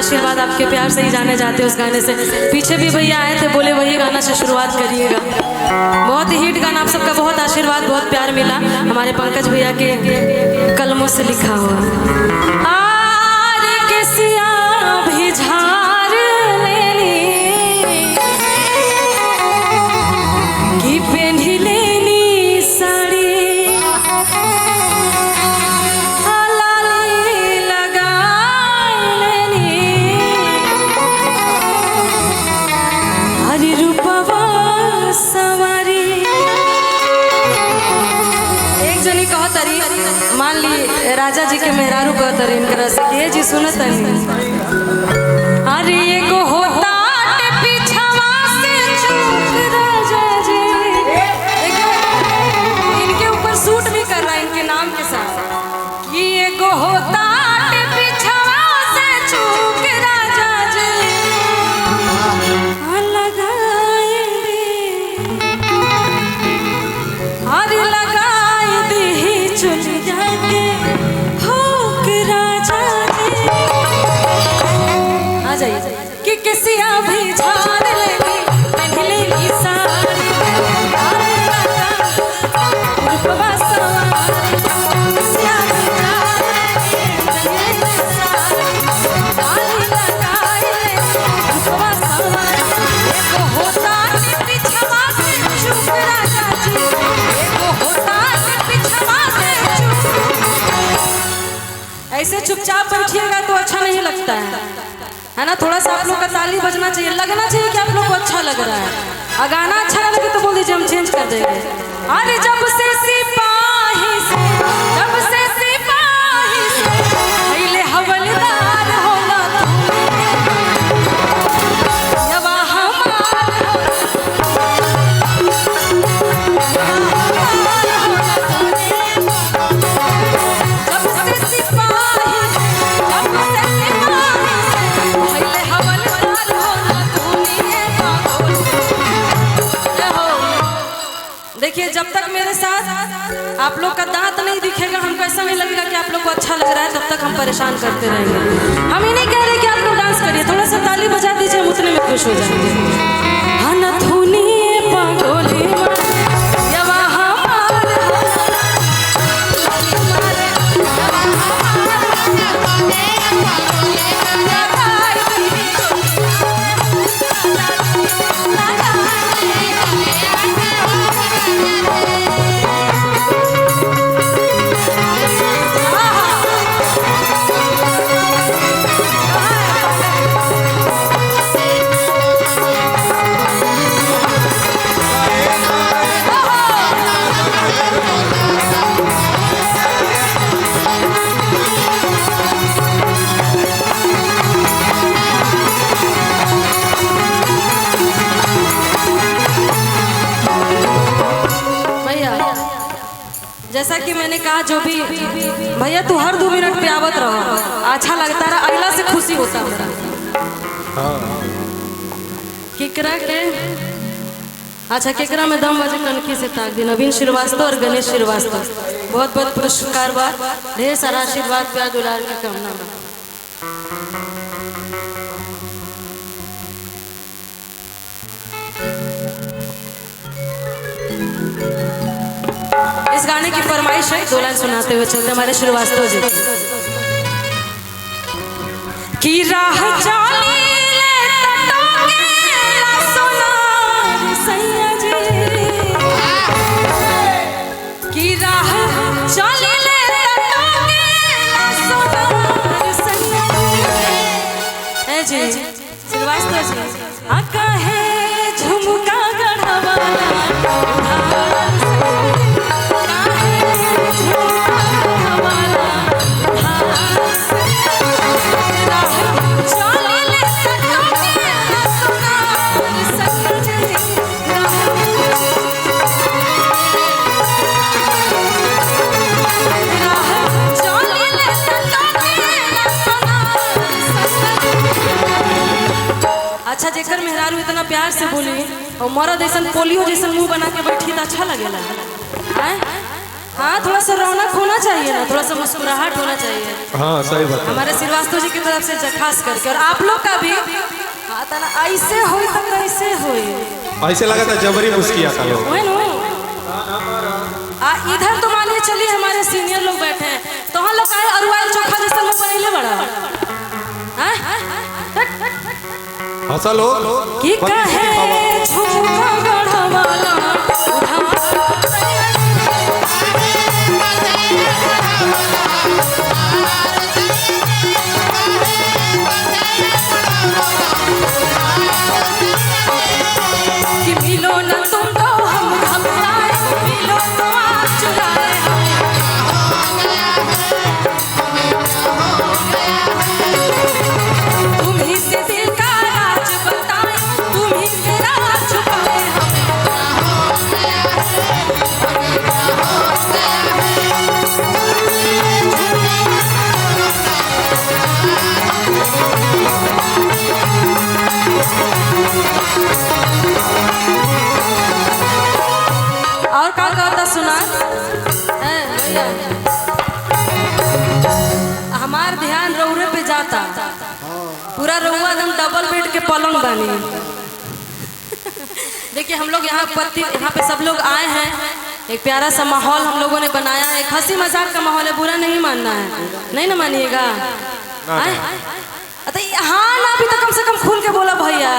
आशीर्वाद आपके प्यार से ही जाने जाते उस गाने से। पीछे भी भैया आए थे, बोले वही गाना से शुरुआत करिएगा। बहुत ही हिट गाना, आप सबका बहुत आशीर्वाद, बहुत प्यार मिला हमारे पंकज भैया के कलमों से लिखा हुआ। मान ली राजा जी के मेहरारू कहतर इनकरा से कि जी सुनत अरे एगो होता पीछवा से चूक राजा जी, इनके ऊपर सूट भी कर रहा है इनके नाम के साथ कि एगो होता पीछवा से चूक राजा जी लगाए अरे लगाए दी चुली जाके कि किसिया भी झाड़ लेगी पहले सारी ऐसे चुपचाप बैठिएगा तो अच्छा नहीं लगता है ना। थोड़ा सा आप लोग का ताली बजना चाहिए, लगना चाहिए कि आप लोग को अच्छा लग रहा है। और गाना अच्छा ना लगे तो बोल दीजिए, हम चेंज कर देंगे। अरे जब से सिपाही से पहले हवलदार होला देखिए, जब तक मेरे साथ आप लोग का दांत नहीं दिखेगा, हमको ऐसा नहीं लगेगा कि आप लोग को अच्छा लग रहा है, तब तक हम परेशान करते रहेंगे। हम ही नहीं कह रहे कि आप लोग डांस करिए, थोड़ा सा ताली बजा दीजिए, हम उतने में खुश हो जाएंगे। हाँ ना थूनी पागोली जैसा कि मैंने कहा, जो भी भैया तू हर 2 मिनट पे आवत रहो, अच्छा लगता रहा, अगला से खुशी होता मेरा। केकरा के अच्छा केकरा में दम बजे कनकी से ताक दी। नवीन श्रीवास्तव और गणेश श्रीवास्तव, बहुत बहुत पुरस्कार बा, ढेर सारा आशीर्वाद प्यार दुलार की कामना बा। इस गाने की फरमाइश है, 2 लाइन सुनाते हुए चलते हमारे श्रीवास्तव जी की राह चली सैया जी की राह चली जी श्रीवास्तव जी आका है झुमका गढ़वा अच्छा जेकर मेहरारू इतना प्यार से बोली और मरद ऐसा पोलियो जैसा मुंह बना के बैठी तो अच्छा लगेला। हाँ, थोड़ा सा रौनक होना चाहिए ना, थोड़ा सा मुस्कुराहट होना चाहिए। हाँ सही बात। हमारे श्रीवास्तव जी की तरफ से खास करके, और आप लोग का भी ऐसे हो तो कैसे हो, ऐसे लगा था जबरी मुस्किया था लोग। इधर तो मानिए चलिए हमारे सीनियर लोग बैठे हैं, तो हम लोग आए अरुआल चोखा जैसा लोग बनैले बड़ा हंसा लो की कहे झुमका गढ़वाला कि मिलो न तुम तो हम घबराए, मिलो तो आप चुराए, तुम ही से दिल का राज बताए, तुम ही से राज छुपाए और का कहता सुना हमार ध्यान रौरे पे जाता, पूरा रउआ एकदम डबल बेड के पलंग बनी। देखिए हम लोग यहाँ पे सब लोग आए हैं, एक प्यारा सा माहौल हम लोगों ने बनाया है, एक हंसी मजाक का माहौल है, बुरा नहीं मानना है, नहीं ना मानिएगा। हाँ ना, अभी तो कम से कम खुल के बोला भैया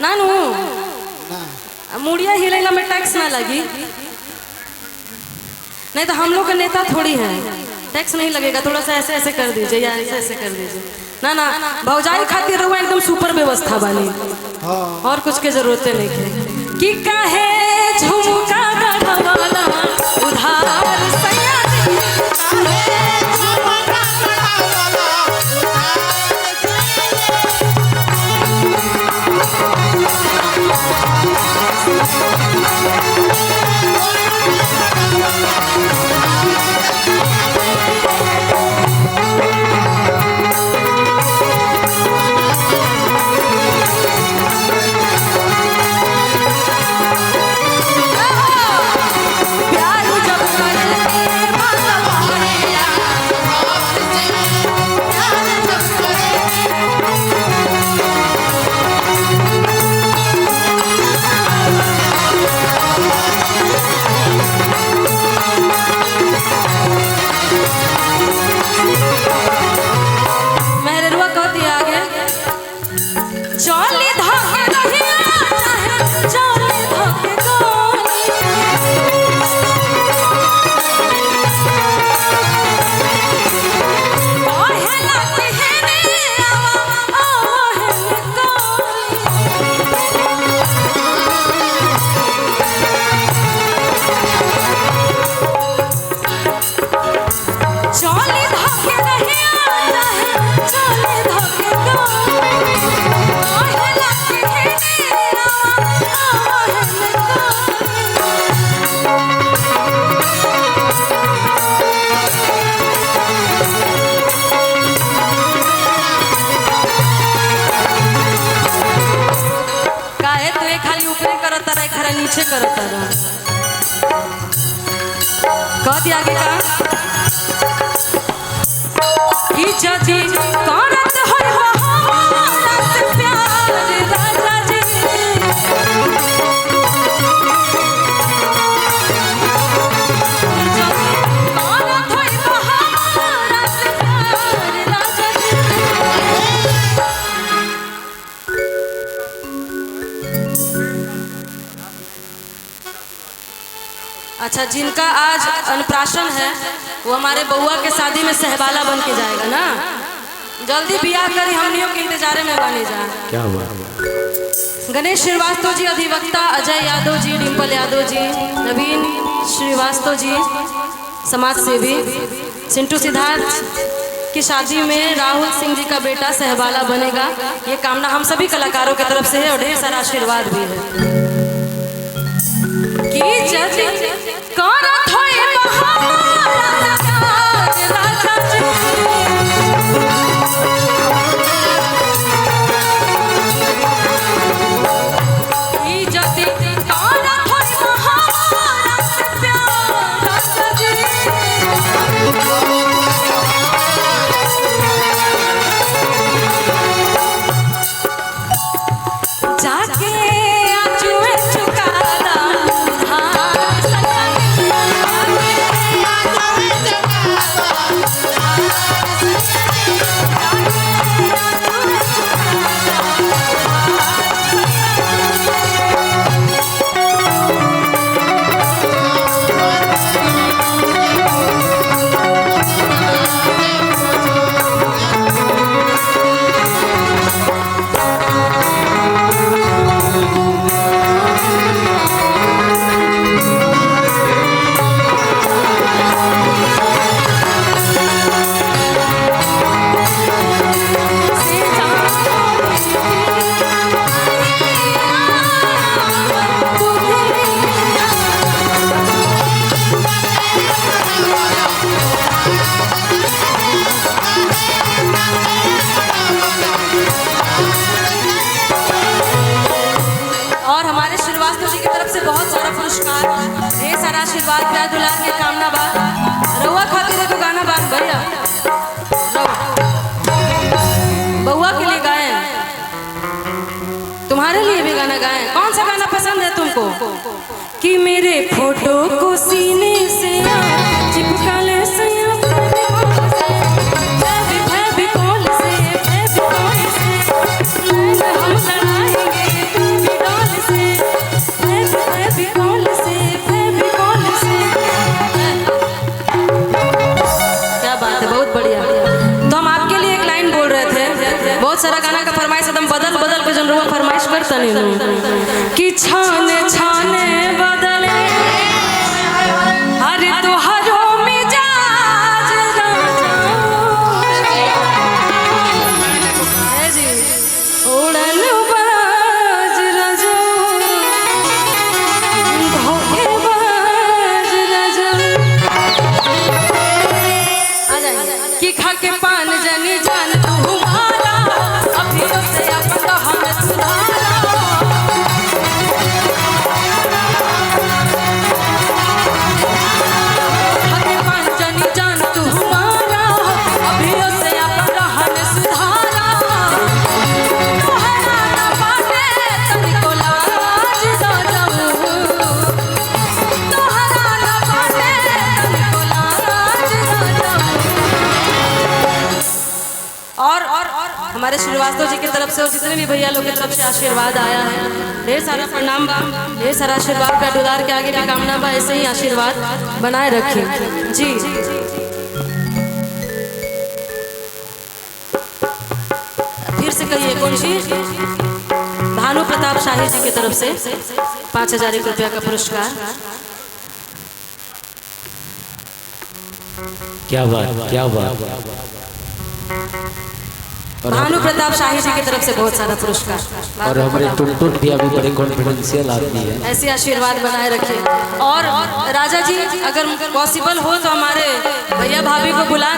नानू, मुड़िया हिलेला में टैक्स ना लगी, नहीं तो हम लोग का नेता थोड़ी है, टैक्स नहीं लगेगा, थोड़ा सा ऐसे ऐसे कर दीजिए या ऐसे ऐसे कर दीजिए ना ना, भौजाई खातिर रहुआ एकदम सुपर व्यवस्था बनी, और कुछ के जरूरत नहीं है। कि कहे झुमका गढ़वाला उधार सैया नीचे करता रहा। कह दिया आगे का कि जजी करत होय हो हमरा से प्यार राजा जी, अच्छा जिनका आज अन्नप्राशन है वो हमारे बउआ के शादी में सहबाला बन के जाएगा ना, जल्दी बियाह करी, हमनियों के इंतजारे में बने जा। क्या हुआ? गणेश श्रीवास्तव जी अधिवक्ता, अजय यादव जी, डिम्पल यादव जी, नवीन श्रीवास्तव जी समाज सेवी, सिंटू सिद्धार्थ की शादी में राहुल सिंह जी का बेटा सहबाला बनेगा, ये कामना हम सभी कलाकारों की तरफ से है और ढेर सारा आशीर्वाद भी है। मेरे फोटो को सीने से चिपका ले सैया फेविकोल से हम लड़ाएंगे फेविकोल से फेविकोल से क्या बात है, बहुत बढ़िया। तो हम आपके लिए एक लाइन बोल रहे थे, बहुत सारा गाना का फरमाइश एकदम बदल बदल के जनरुआ फरमाइश करता नहीं कि छाने छाने बदले अरे तो हरो मिजाज जी उड़न बाज रजो धोखेबाज रजो कि खा के पान जनी जान तू हमारा अभी से अपना हम सुधारा खा के पान जनी जान तू हमारा अभी से अपना हम सुधारा तोहरा ना बाटे तनिको लाज ना जाऊं तोहरा ना बाटे तनिको लाज ना जाऊं। और हमारे श्रीवास्तव जी की तरफ से और जितने भी भैया लोग की तरफ से आशीर्वाद आया है, ढेर सारा प्रणाम बा, ढेर सारा आशीर्वाद का डुदार के आगे भी कामना बा, ऐसे ही आशीर्वाद बनाए रखें जी। फिर से कहिए कौन सी? भानु प्रताप शाही जी की तरफ से 5,000 रुपया का पुरस्कार। क्या बात, क्या बात। भानु प्रताप शाही जी की तरफ से बहुत सारा पुरस्कार। और हमारे टुनटुन भी अभी बड़े कॉन्फिडेंशियल आदमी है, ऐसे आशीर्वाद बनाए रखें। और राजा जी अगर पॉसिबल हो तो हमारे भैया भाभी को बुला